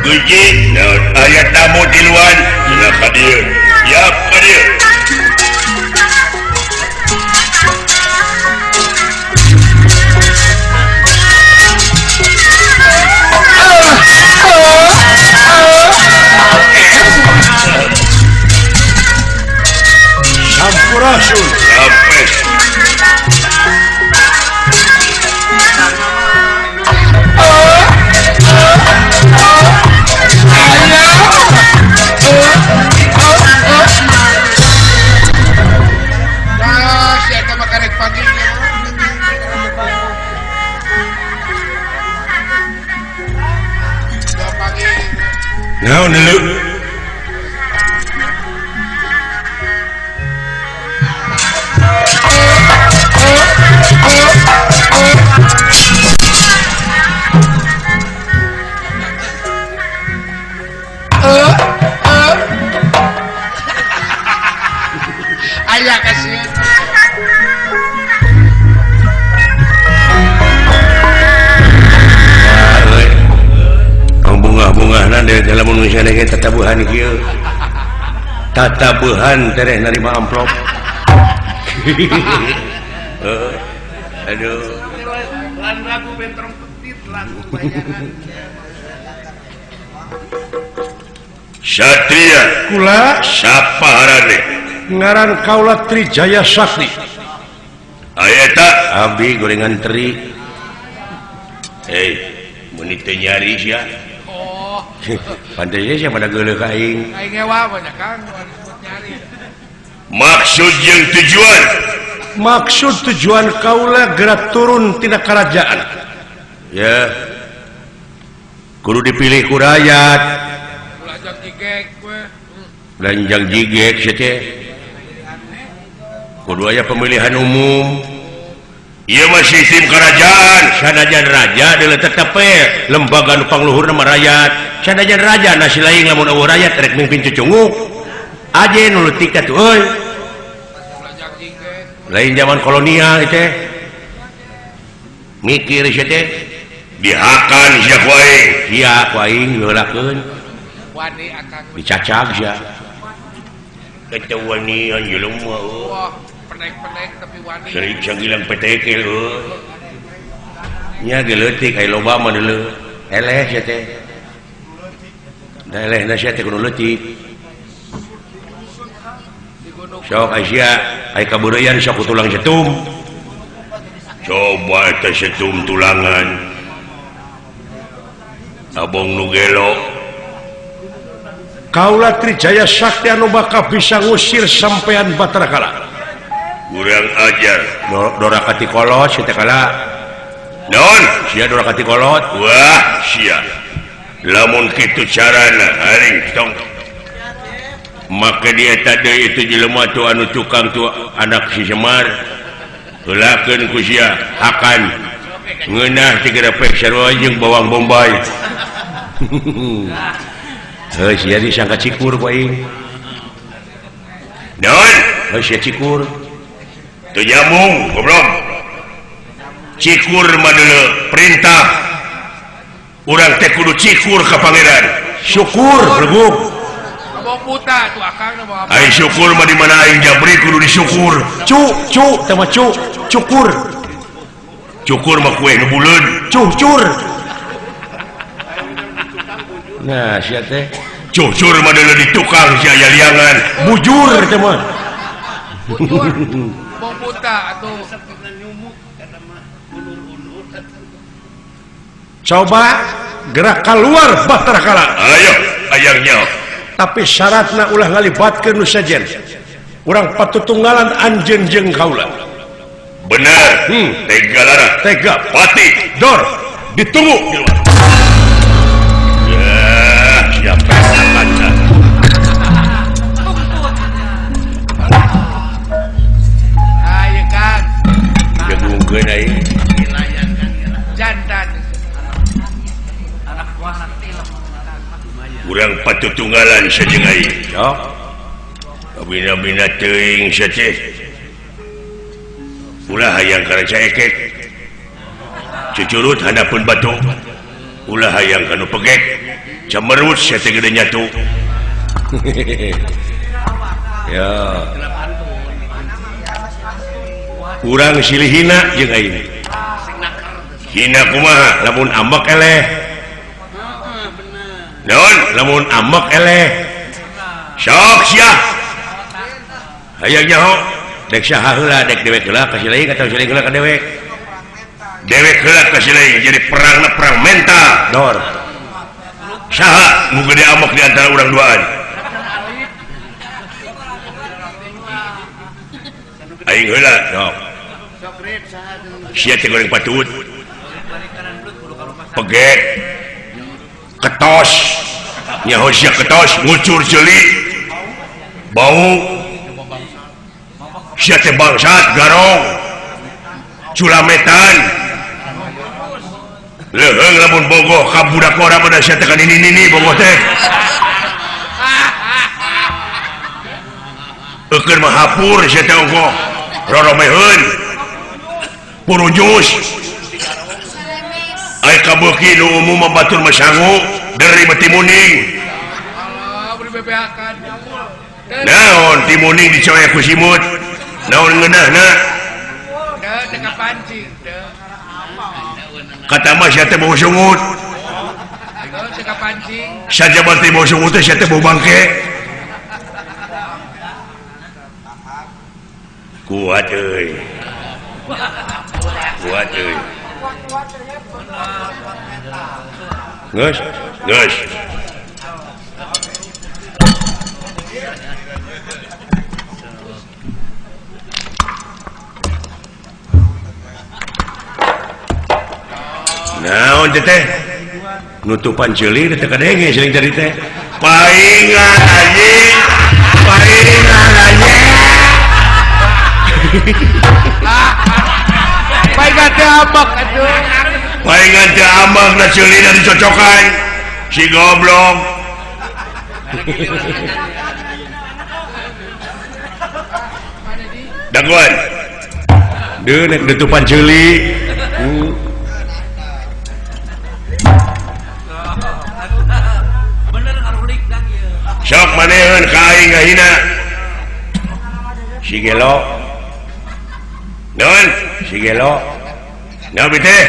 Guji, ayat tamu di luar, sudah hadir. Ya, hadir. Sampurasun, sampai. Naon dulu aya kasih bunga-bunga nade dalam manusia nege tatabuhan kieu tatabuhan tereh narima amplop aduh lagu bentrong petit lagu bayaran Satria kula sapaharane ngaran kaula Trijaya Sakti ayata abdi gorengan teri mun teu nyari sia pantai sia pada geuleuh ka aing ngewa banyak Kang nyari maksud tujuan kaula gerak turun tina kerajaan ya kudu dipilih ku rakyat belajar jigek we lanjang jigek sia teh kudu aya pemilihan umum ieu mah sistem kerajaan sanajan raja deuleu tetep lembaga nu pangluhurna mah rakyat sanajan raja nasi lain lamun eueuh rakyat rek mimpin cucunguk aje nu leutik atuh euy lain zaman kolonial teh mikir sia teh dihakan sia ku aing sia ku aing heulakeun wani akang dicacag sia eta wanian jelema wah pendek-pendek tapi wani sering sagilang peteke euy nya ge leutik aya loba mah deuleu eleh sia teh da elehna sia teh kudu leutik sok Asia aya kabeureuyan sok tulang setum coba eta setum tulangan abong nu gelo kaula Trijaya Sakti anu bakal bisa ngusir sampean Batara Kala urang ajar dorakati kolot sia teh kala naon sia dorakati kolot wah sia lamun kitu carana aring tong maka dia tadi itu jelema tu anu tukang tu anak si Semar heulakeun ku sia hakan ngeunah 3 pek sarua jeung bawang bombay heuh sia disangka cikur ku aing naon heuh sia cikur teu nyambung goblok cikur mah deuleu perintah urang teh kudu cikur ka pangeran syukur leguk buta tuh akang bawa aing syukur mah di mana aing jabri kudu disyukur cu teh mah cukur cukur mah kue nu buleun cucur nah sia teh cucur mah deuleu di tukang sia aya liangan bujur teh mah bujur mau buta atuh coba gerak keluar bahtera kala ayo ayangnya tapi syaratna ulah ngalibatkeun nu sajen urang patutunggalan anjeun jeung kaula bener tega lara tega pati dor ditunggu di luar ya siapa yang baca ayo Kang jengungkeun ai jantan urang patutunggalan sajeung ai ya bina-bina teuing sateh ulah hayang kana caekek cucurut handapun batu ulah hayang kanu pegek camerut sia teh gede nyatu ya urang silih hina jeung aing hina kumaha lamun ambek eleh naon lamun ambek eleh sok sia hayang nyaho dek saha heula dek dewek heula ka sileung atau sileung heula ka dewek dewek heula ka sileung jadi perangna perang mental dor saha nu gede amok di antara urang duaan aing heula sok sia teh goreng patut pegek ketos nyaho sia ketos ngucur ceuli bau sia teh bangsat garong culametan leuheung lamun bogoh ka budak ora pada sia teh ka nini bogoh teh eukeun mah hapur sia teh ongkoh roromeheun purujus ai kabeuki nu umum mah batur mah sangu dari betimuning beri bebeakan naon timuning dicoek ku simut naon ngeunahna teu ka pancing teu kata mah sia teh bau sungut teu ka pancing saja berarti bau sungut teh sia teh bau bangke kuat euy geus naon teh nutupan ceuli teh kadenge sering jadi teh paingan anjing paingan teh ambek atuh paingan teh ambek na ceuli na dicocokan si goblok daguan deu nek nutupan ceuli sok maneheun ka aing ngahina si gelo naon si gelo naon teh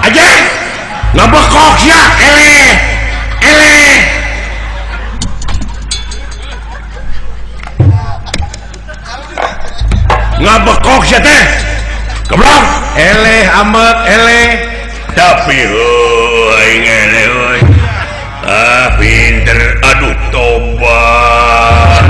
Ajeng ngabekok sia eleh ngabekok sia teh goblok eleh ambek eleh tapi aing eleh euy pinter aduh tobat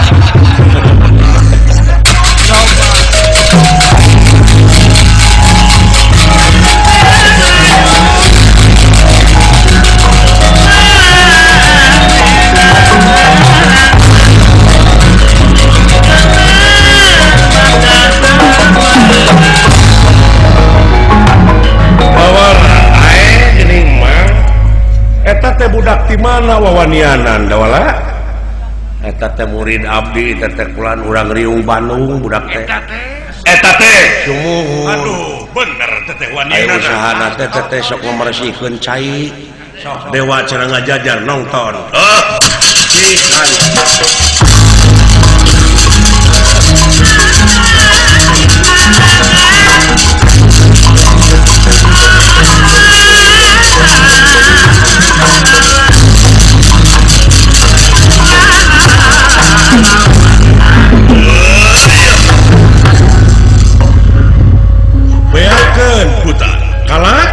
budak di mana wawanianan dawala eta teh murid abdi teh kulan urang riung Bandung budak teh eta teh sumuhun aduh bener teteh aya wanianan usahana teh sok memersihkeun cai Dewa cara ngajajar nonton beakeun putar kalah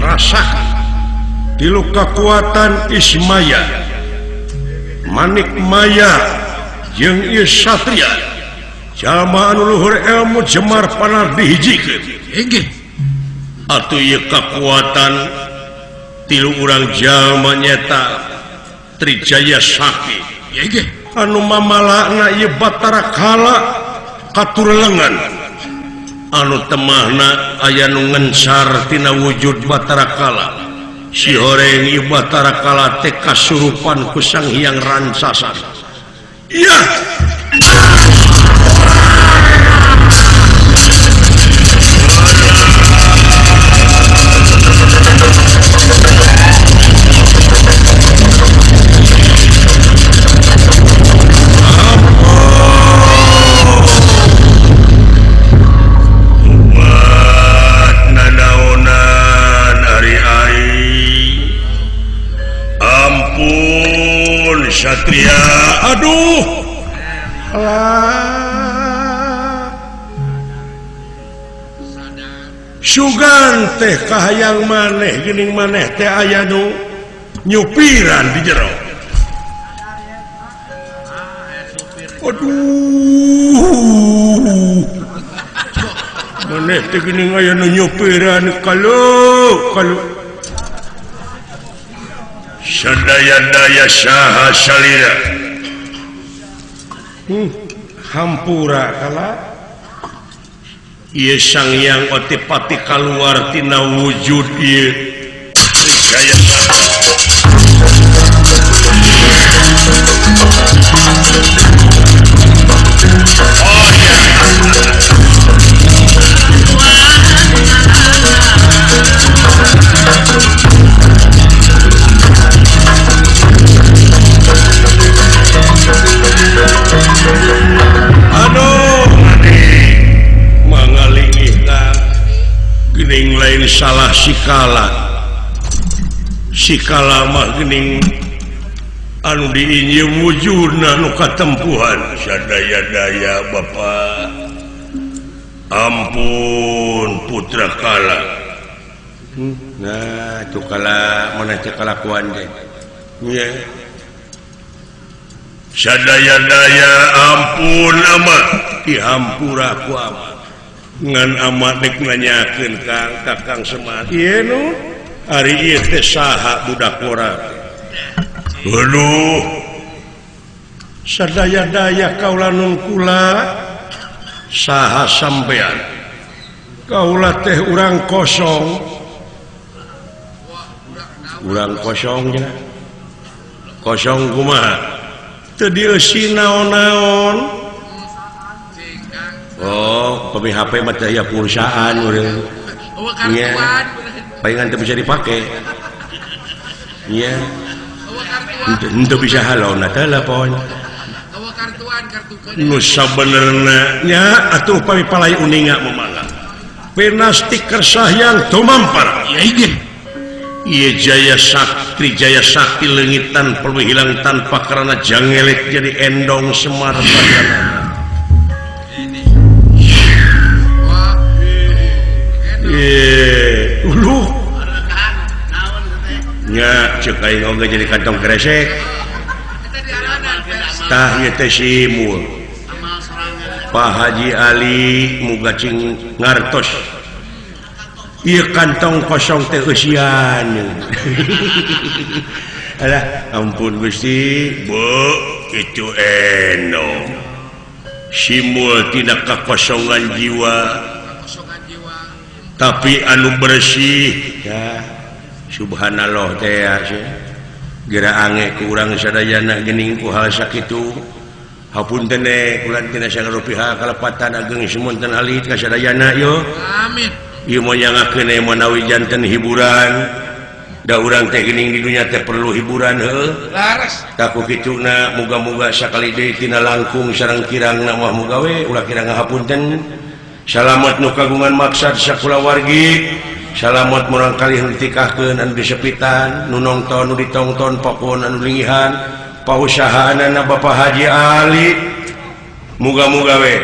rasa tilu kekuatan Ismaya Manik Maya jeung ieu satria jalma anu luhur ilmu Jemar panar dihijikeun inggih atuh ieu kekuatan tilu urang jalma nyata Trijaya Sakti inggih anu mamalana ieu Batara Kala katurelengan anu temahna aya nu ngencar tina wujud Batara Kala si horeng ieu Batara Kala teh kasurupan ku Sang Hyang Ransasa iya Satria aduh sugan teh kahayang maneh geuning maneh teh aya nu nyupiran di jero aduh maneh teh geuning aya nu nyupiran kalau sadaya-daya saha salira hampura kala ieu Sang Hyang Otipati kaluar tina wujud ieu Trijaya lain salah sikala mah geuning anu diinjeu wujudna nu katempuhan sadaya-daya Bapa ampun putra Kala nah itu Kala mana teh kalakuan teh nya sadaya-daya ampun amat dihampura ku amat ngan amat nek nanyakeun Kakang Semar ieu nu ari ieu teh saha budak urang aduh sadaya-daya kaula nun kula saha sampean kaula teh urang kosong nya kosong kumaha teu dieusi naon-naon. Oh, pemi HP mah teh aya pulsaan urang. Eueuh kartuan. Palingan teu bisa dipake. Nya. Henteu bisa halona telepon. Eueuh kartuan kartukeun. Nu sabenerna nya atuh pami palai uninga mamangga. Penastik kersahyang tumampar. Ya inggih. Ieu Jaya Sakti Jaya Sakti leungitan perlu hilang tanpa karena jangelik jadi endong Semar Badana. Uluh nya cek aing oge jadi kantong kresek tah ieu teh simul Pak Haji Ali muga cing ngartos ieu kantong kosong teh eusian alah ampun Gusti Bu itu endong simul tidak kekosongan jiwa tapi anu bersih ya subhanallah teh gira ange ku urang sadayana geuning ku hal sakitu hapun tenek rupiah kalepatan ageng semonten alit kasadayana yo amin ieu moyangakeun menawi janten hiburan da urang teh geuning di dunya teh perlu hiburan heuh laras taku kituna muga-muga sakali deui tina langkung sareng kirangna mah muga we ulah kirang ngahapunten salamet nu kagungan maksad sakulawargi salamet murang kali ditikahkeun anu disepitan nu nongton nu ditongton pakon anu lingihan pausahaanana Bapak Haji Ali muga-muga we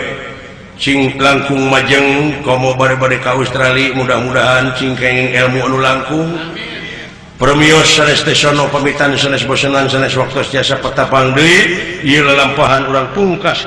cing langkung majeng komo bare-bare ka Australia mudah-mudahan cing kenging ilmu anu langkung permios sanes tesono pamitan sanes bosenan sanes waktos jasa petapang deui ieu lalampahan urang pungkas